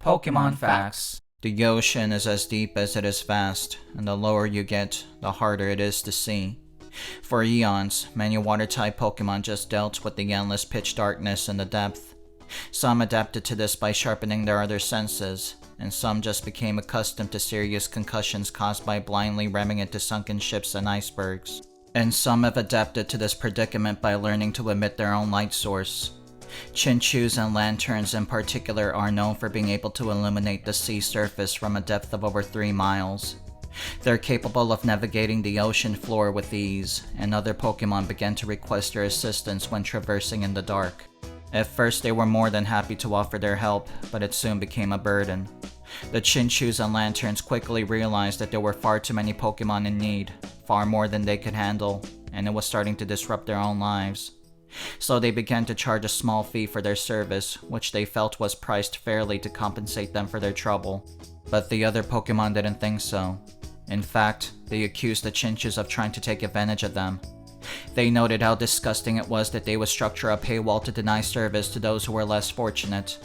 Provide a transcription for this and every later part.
Pokemon Phax. The ocean is as deep as it is vast, and the lower you get, the harder it is to see. For eons, many water-type Pokemon just dealt with the endless pitch darkness in the depth. Some adapted to this by sharpening their other senses, and some just became accustomed to serious concussions caused by blindly ramming into sunken ships and icebergs. And some have adapted to this predicament by learning to emit their own light source. Chinchous and lanturns in particular are known for being able to illuminate the sea surface from a depth of over 3 miles. They're capable of navigating the ocean floor with ease, and other Pokemon began to request their assistance when traversing in the dark. At first they were more than happy to offer their help, but it soon became a burden. The Chinchous and lanturns quickly realized that there were far too many Pokemon in need, far more than they could handle, and it was starting to disrupt their own lives. So they began to charge a small fee for their service, which they felt was priced fairly to compensate them for their trouble. But the other Pokemon didn't think so. In fact, they accused the Chinchous of trying to take advantage of them. They noted how disgusting it was that they would structure a paywall to deny service to those who were less fortunate.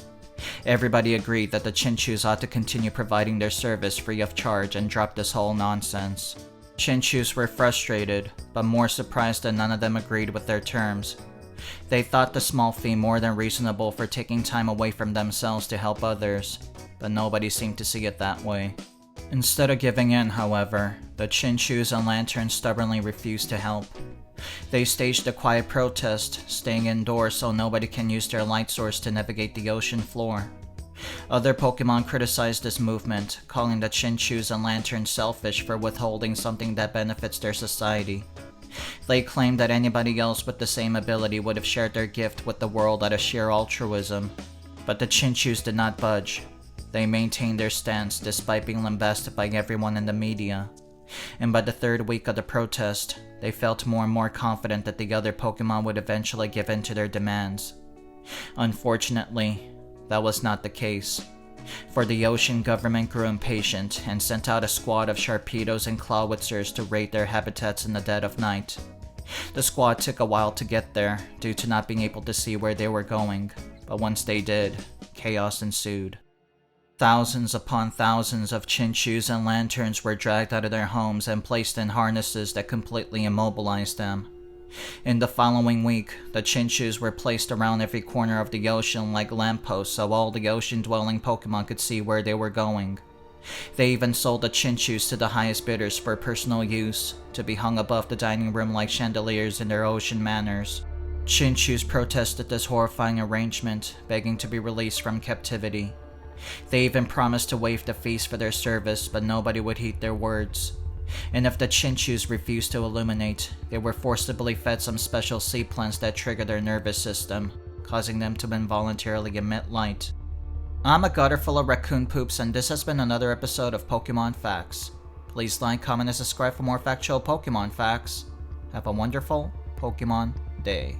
Everybody agreed that the Chinchous ought to continue providing their service free of charge and drop this whole nonsense. Chinchous were frustrated, but more surprised that none of them agreed with their terms. They thought the small fee more than reasonable for taking time away from themselves to help others, but nobody seemed to see it that way. Instead of giving in, however, the Chinchous and lanturns stubbornly refused to help. They staged a quiet protest, staying indoors so nobody can use their light source to navigate the ocean floor. Other Pokemon criticized this movement, calling the Chinchous and lanturns selfish for withholding something that benefits their society. They claimed that anybody else with the same ability would have shared their gift with the world out of sheer altruism. But the Chinchous did not budge. They maintained their stance despite being lambasted by everyone in the media. And by the third week of the protest, they felt more and more confident that the other Pokemon would eventually give in to their demands. Unfortunately, that was not the case. For the ocean government grew impatient and sent out a squad of Sharpedos and Clawitzers to raid their habitats in the dead of night. The squad took a while to get there due to not being able to see where they were going, but once they did, chaos ensued. Thousands upon thousands of Chinchous and lanturns were dragged out of their homes and placed in harnesses that completely immobilized them. In the following week, the Chinchous were placed around every corner of the ocean like lampposts so all the ocean-dwelling Pokemon could see where they were going. They even sold the Chinchous to the highest bidders for personal use, to be hung above the dining room like chandeliers in their ocean manors. Chinchous protested this horrifying arrangement, begging to be released from captivity. They even promised to waive the fees for their service, but nobody would heed their words. And if the Chinchous refused to illuminate, they were forcibly fed some special sea plants that trigger their nervous system, causing them to involuntarily emit light. I'm a gutter full of raccoon poops, and this has been another episode of Pokemon Phax. Please like, comment, and subscribe for more factual Pokemon facts. Have a wonderful Pokemon day.